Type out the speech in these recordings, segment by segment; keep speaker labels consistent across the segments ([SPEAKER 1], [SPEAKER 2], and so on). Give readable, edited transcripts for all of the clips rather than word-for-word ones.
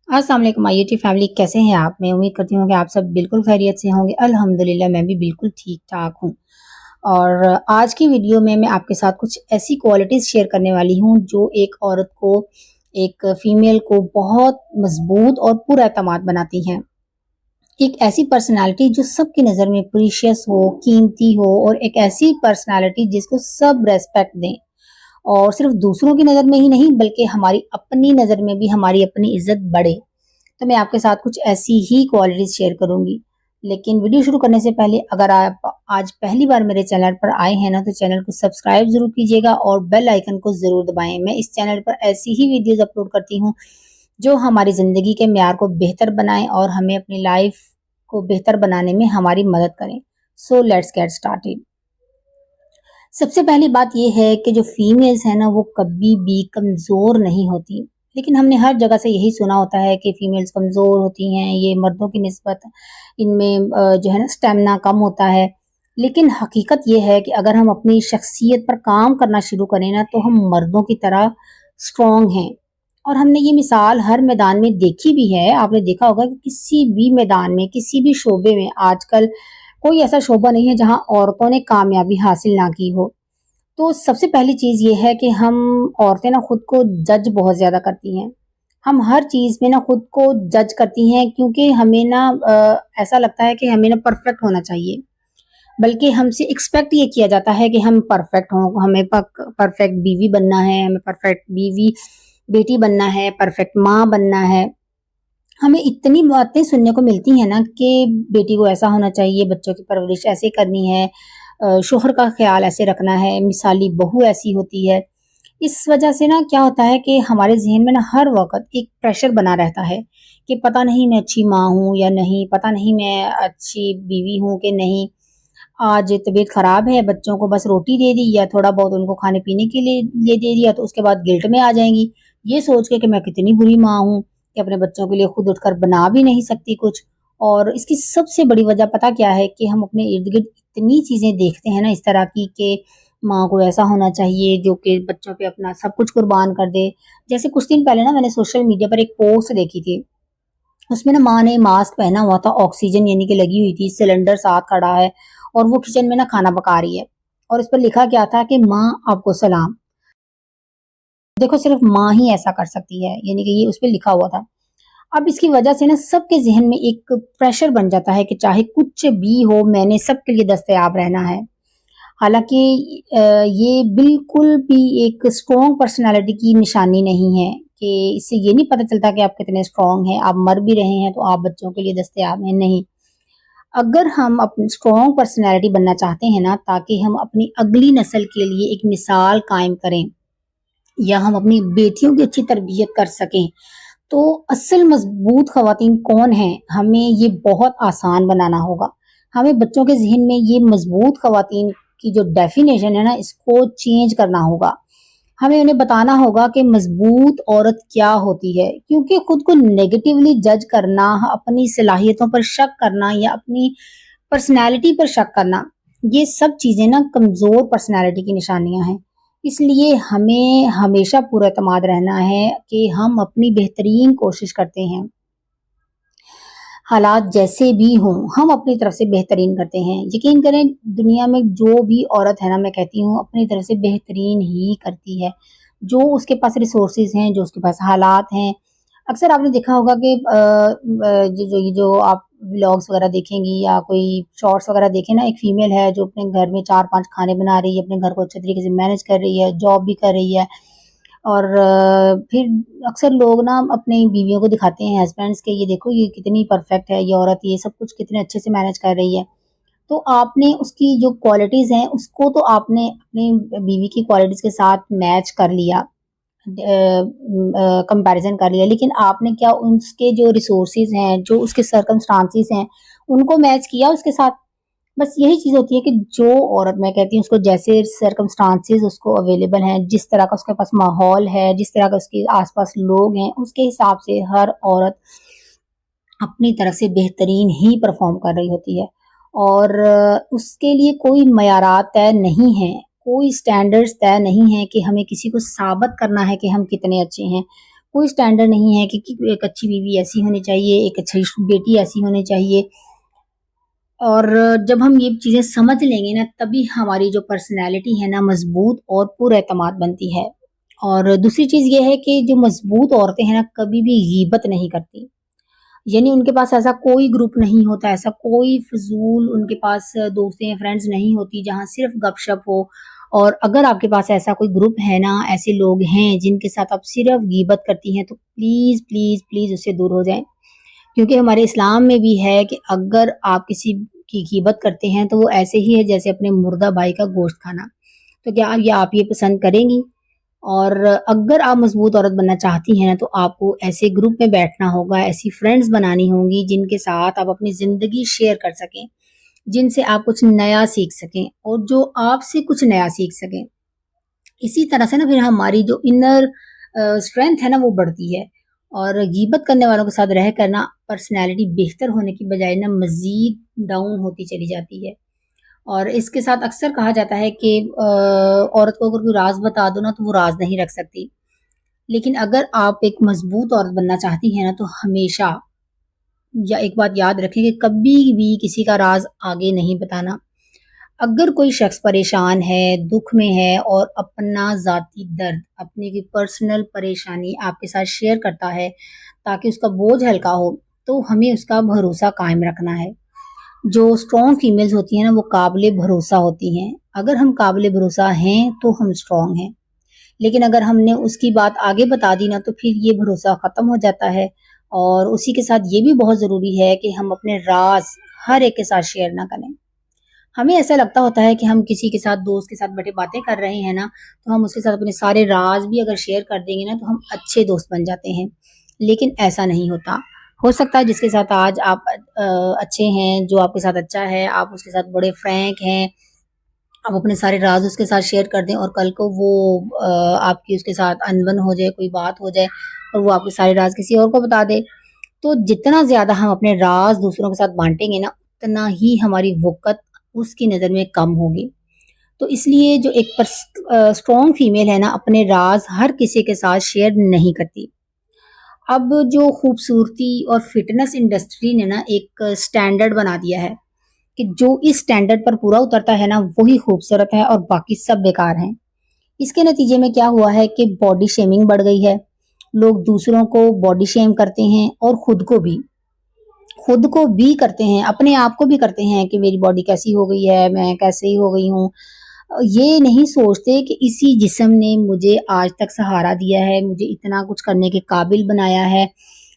[SPEAKER 1] अस्सलाम वालेकुम my YouTube family, कैसे हैं आप? मैं उम्मीद करती हूँ कि आप सब बिल्कुल खैरियत से होंगे। अल्हम्दुलिल्लाह मैं भी बिल्कुल ठीक-ठाक हूँ। और आज की वीडियो में मैं आपके साथ कुछ ऐसी क्वालिटीज़ शेयर करने वाली हूँ जो एक औरत को, एक फीमेल को बहुत मज़बूत और पुरएतमाद बनाती हैं। एक ऐसी पर्सनैलिटी जो सबकी नज़र में प्रीशियस हो, कीमती हो, और एक ऐसी पर्सनैलिटी जिसको सब रिस्पेक्ट दें। और सिर्फ दूसरों की नज़र में ही नहीं बल्कि हमारी अपनी नज़र में भी हमारी अपनी इज़्ज़त बढ़े। तो मैं आपके साथ कुछ ऐसी ही क्वालिटीज़ शेयर करूँगी। लेकिन वीडियो शुरू करने से पहले अगर आप आज पहली बार मेरे चैनल पर आए हैं ना, तो चैनल को सब्सक्राइब ज़रूर कीजिएगा और बेल आइकन को ज़रूर दबाएँ। मैं इस चैनल पर ऐसी ही वीडियोज़ अपलोड करती हूँ जो हमारी ज़िंदगी के मेयार को बेहतर बनाएँ और हमें अपनी लाइफ़ को बेहतर बनाने में हमारी मदद करें। So let's get started. सबसे पहली बात ये है कि जो फीमेल्स हैं ना, वो कभी भी कमज़ोर नहीं होती। लेकिन हमने हर जगह से यही सुना होता है कि फीमेल्स कमज़ोर होती हैं, ये मर्दों की निस्बत इनमें जो है ना स्टैमिना कम होता है। लेकिन हकीकत ये है कि अगर हम अपनी शख्सियत पर काम करना शुरू करें ना, तो हम मर्दों की तरह स्ट्रॉन्ग हैं। और हमने ये मिसाल हर मैदान में देखी भी है। आपने देखा होगा कि किसी भी मैदान में, किसी भी शोबे में आजकल कोई ऐसा शोबा नहीं है जहाँ औरतों ने कामयाबी हासिल ना की हो। तो सबसे पहली चीज़ ये है कि हम औरतें ना खुद को जज बहुत ज़्यादा करती हैं। हम हर चीज़ में ना खुद को जज करती हैं, क्योंकि हमें ना ऐसा लगता है कि हमें ना परफेक्ट होना चाहिए। बल्कि हमसे एक्सपेक्ट ये किया जाता है कि हम परफेक्ट हों, हमें परफेक्ट बीवी बनना है, हमें परफेक्ट बीवी बेटी बनना है, परफेक्ट माँ बनना है। हमें इतनी बातें सुनने को मिलती हैं ना कि बेटी को ऐसा होना चाहिए, बच्चों की परवरिश ऐसे करनी है, शोहर का ख्याल ऐसे रखना है, मिसाली बहू ऐसी होती है। इस वजह से ना क्या होता है कि हमारे ज़हन में ना हर वक़्त एक प्रेशर बना रहता है कि पता नहीं मैं अच्छी माँ हूँ या नहीं, पता नहीं मैं अच्छी बीवी हूँ कि नहीं। आज तबीयत ख़राब है, बच्चों को बस रोटी दे दी या थोड़ा बहुत उनको खाने-पीने के लिए ये दे दिया, तो उसके बाद गिल्ट में आ जाएँगी। ये सोच के कि मैं कितनी बुरी माँ हूँ कि अपने बच्चों के लिए खुद उठकर बना भी नहीं सकती कुछ। और इसकी सबसे बड़ी वजह पता क्या है कि हम अपने इर्द-गिर्द इतनी चीज़ें देखते हैं ना इस तरह की कि माँ को ऐसा होना चाहिए जो कि बच्चों पे अपना सब कुछ कुर्बान कर दे। जैसे कुछ दिन पहले ना मैंने सोशल मीडिया पर एक पोस्ट देखी थी। उसमें ना माँ ने मास्क पहना हुआ था, ऑक्सीजन यानी कि लगी हुई थी, सिलेंडर साथ खड़ा है और वो किचन में ना खाना पका रही है। और इस पर लिखा क्या था कि माँ आपको सलाम। देखो सिर्फ माँ ही ऐसा कर सकती है, यानी कि ये उस पे लिखा हुआ था। अब इसकी वजह से ना सबके ज़हन में एक प्रेशर बन जाता है कि चाहे कुछ भी हो, मैंने सबके लिए दस्तयाब रहना है। हालाँकि ये बिल्कुल भी एक स्ट्रॉन्ग पर्सनैलिटी की निशानी नहीं है कि इससे ये नहीं पता चलता कि आप कितने स्ट्रॉन्ग हैं, आप मर भी रहे हैं तो आप बच्चों के लिए दस्तयाब हैं, नहीं। अगर हम अपनी स्ट्रॉन्ग पर्सनैलिटी बनना चाहते हैं ना, ताकि हम अपनी अगली नस्ल के लिए एक मिसाल कायम करें या हम अपनी बेटियों की अच्छी तरबियत कर सकें, तो असल मजबूत खवातीन कौन हैं, हमें ये बहुत आसान बनाना होगा। हमें बच्चों के ज़हन में ये मजबूत खवातीन की जो डेफिनेशन है ना, इसको चेंज करना होगा। हमें उन्हें बताना होगा कि मजबूत औरत क्या होती है, क्योंकि खुद को नेगेटिवली जज करना, अपनी सलाहियतों पर शक करना या अपनी पर्सनैलिटी पर शक करना, ये सब चीज़ें ना कमज़ोर पर्सनैलिटी की निशानियाँ हैं। इसलिए हमें हमेशा पुरएतमाद रहना है कि हम अपनी बेहतरीन कोशिश करते हैं। हालात जैसे भी हों, हम अपनी तरफ से बेहतरीन करते हैं। यकीन करें, दुनिया में जो भी औरत है ना, मैं कहती हूँ अपनी तरफ से बेहतरीन ही करती है। जो उसके पास रिसोर्सेज़ हैं, जो उसके पास हालात हैं। अक्सर आपने देखा होगा कि जो आप व्लॉग्स वगैरह देखेंगी या कोई शॉर्ट्स वगैरह देखें ना, एक फीमेल है जो अपने घर में 4-5 खाने बना रही है, अपने घर को अच्छे तरीके से मैनेज कर रही है, जॉब भी कर रही है। और फिर अक्सर लोग ना अपनी बीवियों को दिखाते हैं, हस्बैंड्स के, ये देखो ये कितनी परफेक्ट है ये औरत, ये सब कुछ कितने अच्छे से मैनेज कर रही है। तो आपने उसकी जो क्वालिटीज़ हैं उसको तो आपने अपनी बीवी की क्वालिटीज़ के साथ मैच कर लिया, कंपैरिज़न कर लिया, लेकिन आपने क्या उसके जो रिसोर्सेज़ हैं, जो उसके सर्कमस्टांसेस हैं, उनको मैच किया उसके साथ। बस यही चीज़ होती है कि जो औरत, मैं कहती हूँ, उसको जैसे सर्कमस्टांसेस उसको अवेलेबल हैं, जिस तरह का उसके पास माहौल है, जिस तरह का उसके आस-पास लोग हैं, उसके हिसाब से हर औरत अपनी तरफ से बेहतरीन ही परफ़ॉर्म कर रही होती है। और उसके लिए कोई मयारात तय नहीं है, कोई स्टैंडर्ड्स तय नहीं है कि हमें किसी को साबित करना है कि हम कितने अच्छे हैं। कोई स्टैंडर्ड नहीं है कि एक अच्छी बीवी ऐसी होनी चाहिए, एक अच्छी बेटी ऐसी होनी चाहिए। और जब हम ये चीज़ें समझ लेंगे ना, तभी हमारी जो पर्सनैलिटी है ना मज़बूत और पुरएतमाद बनती है। और दूसरी चीज़ ये है कि जो मज़बूत औरतें हैं ना, कभी भी गीबत नहीं करती। यानी उनके पास ऐसा कोई ग्रुप नहीं होता, ऐसा कोई फ़िज़ूल उनके पास दोस्तें, फ्रेंड्स नहीं होती जहाँ सिर्फ़ गपशप हो। और अगर आपके पास ऐसा कोई ग्रुप है ना, ऐसे लोग हैं जिनके साथ आप सिर्फ़ गीबत करती हैं, तो प्लीज़, प्लीज़, प्लीज़ उससे दूर हो जाएँ। क्योंकि हमारे इस्लाम में भी है कि अगर आप किसी की गीबत करते हैं, तो वो ऐसे ही है जैसे अपने मुर्दा भाई का गोश्त खाना। तो क्या आप ये पसंद करेंगी? और अगर आप मजबूत औरत बनना चाहती हैं ना, तो आपको ऐसे ग्रुप में बैठना होगा, ऐसी फ्रेंड्स बनानी होंगी जिनके साथ आप अपनी ज़िंदगी शेयर कर सकें, जिनसे आप कुछ नया सीख सकें और जो आपसे कुछ नया सीख सकें। इसी तरह से ना फिर हमारी जो इनर स्ट्रेंथ है ना वो बढ़ती है। और गीबत करने वालों के साथ रह कर ना पर्सनैलिटी बेहतर होने की बजाय ना मज़ीद डाउन होती चली जाती है। और इसके साथ अक्सर कहा जाता है कि औरत को अगर कोई राज बता दो ना, तो वो राज नहीं रख सकती। लेकिन अगर आप एक मजबूत औरत बनना चाहती हैं ना, तो हमेशा या एक बात याद रखें कि कभी भी किसी का राज आगे नहीं बताना। अगर कोई शख्स परेशान है, दुख में है और अपना ज़ाती दर्द, अपनी की पर्सनल परेशानी आपके साथ शेयर करता है ताकि उसका बोझ हल्का हो, तो हमें उसका भरोसा कायम रखना है। जो स्ट्रॉन्ग फीमेल्स होती हैं ना, वो काबिले भरोसा होती हैं। अगर हम काबिले भरोसा हैं, तो हम स्ट्रॉन्ग हैं। लेकिन अगर हमने उसकी बात आगे बता दी ना, तो फिर ये भरोसा ख़त्म हो जाता है। और उसी के साथ ये भी बहुत ज़रूरी है कि हम अपने राज़ हर एक के साथ शेयर ना करें। हमें ऐसा लगता होता है कि हम किसी के साथ, दोस्त के साथ बैठे बातें कर रहे हैं ना, तो हम उसके साथ अपने सारे राज़ भी अगर शेयर कर देंगे ना, तो हम अच्छे दोस्त बन जाते हैं। लेकिन ऐसा नहीं होता। हो सकता है जिसके साथ आज आप अच्छे हैं, जो आपके साथ अच्छा है, आप उसके साथ बड़े फ्रैंक हैं, आप अपने सारे राज़ उसके साथ शेयर कर दें और कल को वो आपकी उसके साथ अनबन हो जाए, कोई बात हो जाए और वो आपके सारे राज़ किसी और को बता दे। तो जितना ज़्यादा हम अपने राज़ दूसरों के साथ बाँटेंगे ना, उतना ही हमारी वक़्त उसकी नज़र में कम होगी। तो इसलिए जो एक स्ट्रॉन्ग फीमेल है ना, अपने राज़ हर किसी के साथ शेयर नहीं करती। अब जो खूबसूरती और फिटनेस इंडस्ट्री ने ना एक स्टैंडर्ड बना दिया है कि जो इस स्टैंडर्ड पर पूरा उतरता है ना, वही खूबसूरत है और बाकी सब बेकार हैं। इसके नतीजे में क्या हुआ है कि बॉडी शेमिंग बढ़ गई है। लोग दूसरों को बॉडी शेम करते हैं और खुद को भी करते हैं, अपने आप को भी करते हैं कि मेरी बॉडी कैसी हो गई है, मैं कैसे ही हो गई हूँ। ये नहीं सोचते कि इसी जिस्म ने मुझे आज तक सहारा दिया है, मुझे इतना कुछ करने के काबिल बनाया है।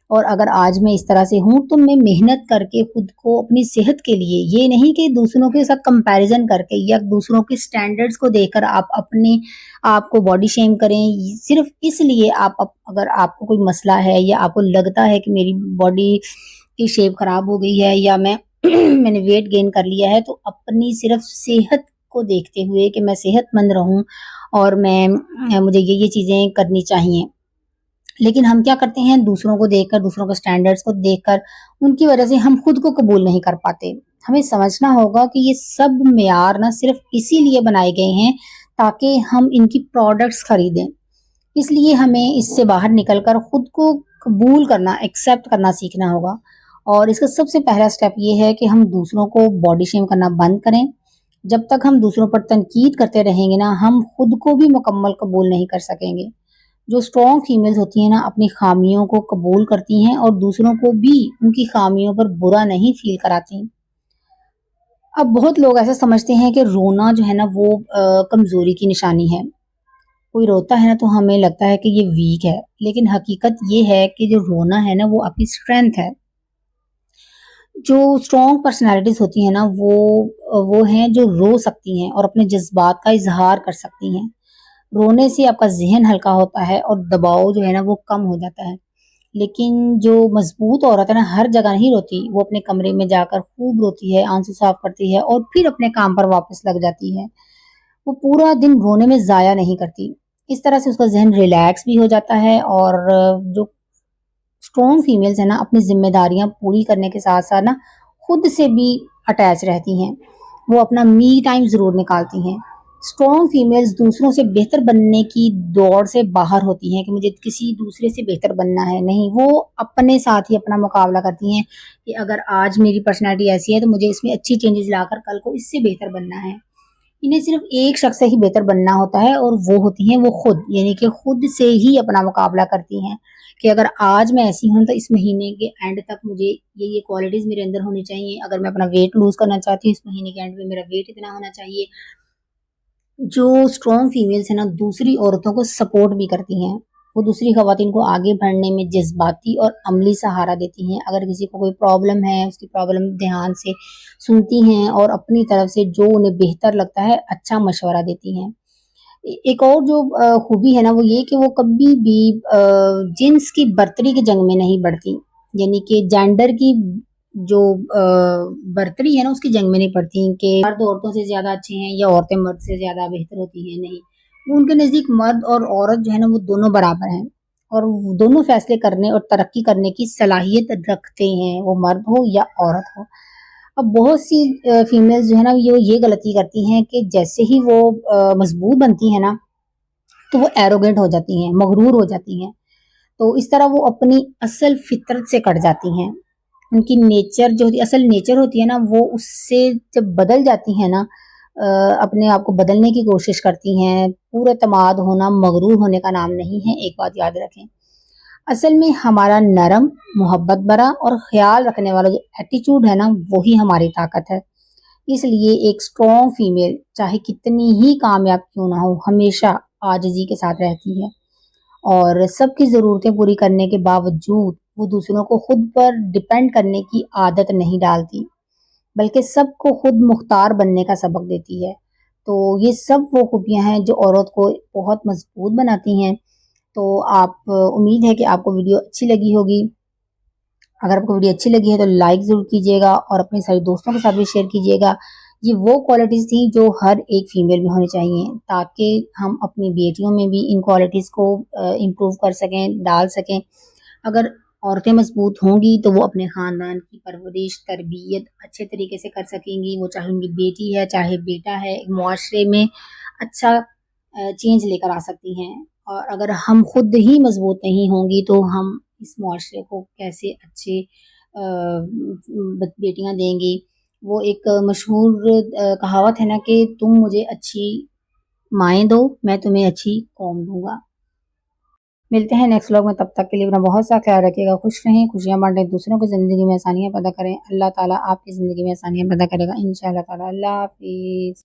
[SPEAKER 1] और अगर आज मैं इस तरह से हूँ, तो मैं मेहनत करके खुद को अपनी सेहत के लिए, ये नहीं कि दूसरों के साथ कंपैरिजन करके या दूसरों के स्टैंडर्ड्स को देखकर आप अपने आप को बॉडी शेम करें। सिर्फ इसलिए अगर आपको कोई मसला है या आपको लगता है कि मेरी बॉडी की शेप खराब हो गई है या मैं मैंने वेट गेन कर लिया है, तो अपनी सिर्फ सेहत को देखते हुए कि मैं सेहतमंद रहूं और मुझे ये चीजें करनी चाहिए। लेकिन हम क्या करते हैं, दूसरों को देखकर, दूसरों के स्टैंडर्ड्स को देखकर, उनकी वजह से हम खुद को कबूल नहीं कर पाते। हमें समझना होगा कि ये सब मेयार ना सिर्फ इसीलिए बनाए गए हैं ताकि हम इनकी प्रोडक्ट्स खरीदें। इसलिए हमें इससे बाहर निकलकर खुद को कबूल करना, एक्सेप्ट करना सीखना होगा। और इसका सबसे पहला स्टेप ये है कि हम दूसरों को बॉडी शेम करना बंद करें। जब तक हम दूसरों पर तनकीद करते रहेंगे ना, हम खुद को भी मुकम्मल कबूल नहीं कर सकेंगे। जो स्ट्रॉन्ग फीमेल्स होती हैं ना, अपनी खामियों को कबूल करती हैं और दूसरों को भी उनकी खामियों पर बुरा नहीं फील कराती। अब बहुत लोग ऐसा समझते हैं कि रोना जो है ना वो कमजोरी की निशानी है। कोई रोता है ना, तो हमें लगता है कि ये वीक है, लेकिन हकीकत ये है कि जो रोना है ना वो आपकी स्ट्रेंथ है। जो स्ट्रॉन्ग पर्सनालिटीज होती हैं ना, वो हैं जो रो सकती हैं और अपने जज्बात का इजहार कर सकती हैं। रोने से आपका ज़हन हल्का होता है और दबाव जो है ना वो कम हो जाता है। लेकिन जो मज़बूत औरत है ना, हर जगह नहीं रोती, वो अपने कमरे में जाकर खूब रोती है, आंसू साफ करती है और फिर अपने काम पर वापस लग जाती है। वो पूरा दिन रोने में ज़ाया नहीं करती। इस तरह से उसका ज़हन रिलैक्स भी हो जाता है। और जो स्ट्रॉन्ग फीमेल्स है ना, अपनी ज़िम्मेदारियाँ पूरी करने के साथ-साथ ना खुद से भी अटैच रहती हैं। वो अपना मी टाइम ज़रूर निकालती हैं। स्ट्रॉन्ग फीमेल्स दूसरों से बेहतर बनने की दौड़ से बाहर होती हैं कि मुझे किसी दूसरे से बेहतर बनना है, नहीं, वो अपने साथ ही अपना मुकाबला करती हैं कि अगर आज मेरी पर्सनैलिटी ऐसी है तो मुझे इसमें अच्छी चेंजेस लाकर कल को इससे बेहतर बनना है। इन्हें सिर्फ एक शख्स से ही बेहतर बनना होता है और वो होती हैं वो खुद, यानी कि खुद से ही अपना मुकाबला करती हैं कि अगर आज मैं ऐसी हूँ तो इस महीने के एंड तक मुझे ये क्वालिटीज़ मेरे अंदर होनी चाहिए। अगर मैं अपना वेट लूज़ करना चाहती हूँ, इस महीने के एंड में मेरा वेट इतना होना चाहिए। जो स्ट्रॉन्ग फीमेल्स हैं ना, दूसरी औरतों को सपोर्ट भी करती हैं। वो दूसरी ख़वातीन को आगे बढ़ने में जज़्बाती और अमली सहारा देती हैं। अगर किसी को कोई प्रॉब्लम है, उसकी प्रॉब्लम ध्यान से सुनती हैं और अपनी तरफ से जो उन्हें बेहतर लगता है, अच्छा मशवरा देती हैं। एक और जो खूबी है ना, वो ये कि वो कभी भी जिन्स की बर्तरी की जंग में नहीं बढ़ती, यानी कि जेंडर की जो बर्तरी है ना, उसकी जंग में नहीं पड़ती कि मर्द औरतों से ज़्यादा अच्छे हैं या औरतें मर्द से ज़्यादा बेहतर होती हैं, नहीं। वो उनके नज़दीक मर्द और औरत जो है ना, वो दोनों बराबर हैं और वो दोनों फैसले करने और तरक्की करने की सलाहियत रखते हैं, वो मर्द हो या औरत हो। अब बहुत सी फीमेल्स जो है ना, ये गलती करती हैं कि जैसे ही वो मजबूत बनती हैं ना, तो वो एरोगेंट हो जाती हैं, मगरूर हो जाती हैं। तो इस तरह वो अपनी असल फितरत से कट जाती हैं। उनकी नेचर जो होती है, असल नेचर होती है ना, वो उससे जब बदल जाती हैं ना, अपने आप को बदलने की कोशिश करती हैं। पूरे तमाद होना मगरूर होने का नाम नहीं है, एक बात याद रखें। असल में हमारा नरम, मोहब्बत भरा और ख्याल रखने वाला जो एटीट्यूड है ना, वही हमारी ताकत है। इसलिए एक स्ट्रॉन्ग फीमेल चाहे कितनी ही कामयाब क्यों ना हो, हमेशा आजिज़ी के साथ रहती है और सबकी ज़रूरतें पूरी करने के बावजूद वो दूसरों को खुद पर डिपेंड करने की आदत नहीं डालती, बल्कि सबको खुद मुख्तार बनने का सबक देती है। तो ये सब वो खूबियाँ हैं जो औरत को बहुत मजबूत बनाती हैं। तो आप उम्मीद है कि आपको वीडियो अच्छी लगी होगी। अगर आपको वीडियो अच्छी लगी है तो लाइक ज़रूर कीजिएगा और अपने सारे दोस्तों के साथ भी शेयर कीजिएगा। ये वो क्वालिटीज़ थी जो हर एक फीमेल में होनी चाहिए, ताकि हम अपनी बेटियों में भी इन क्वालिटीज़ को इम्प्रूव कर सकें, डाल सकें। अगर औरतें मजबूत होंगी तो वो अपने ख़ानदान की परवरिश, तरबियत अच्छे तरीके से कर सकेंगी। वो चाहे उनकी बेटी है, चाहे बेटा है, एक मुआशरे में अच्छा चेंज लेकर आ सकती हैं। और अगर हम खुद ही मजबूत नहीं होंगी तो हम इस मुआशरे को कैसे अच्छे बेटियां देंगी। वो एक मशहूर कहावत है ना कि तुम मुझे अच्छी माएँ दो, मैं तुम्हें अच्छी कौम दूंगा। मिलते हैं नेक्स्ट व्लॉग में, तब तक के लिए अपना बहुत सा ख्याल रखिएगा। खुश रहें, खुशियाँ बांटें, दूसरों की ज़िंदगी में आसानियाँ पैदा करें। अल्लाह ताला आपकी ज़िंदगी में आसानियाँ पैदा करेगा इंशाअल्लाह ताला। अल्लाह हाफिज़।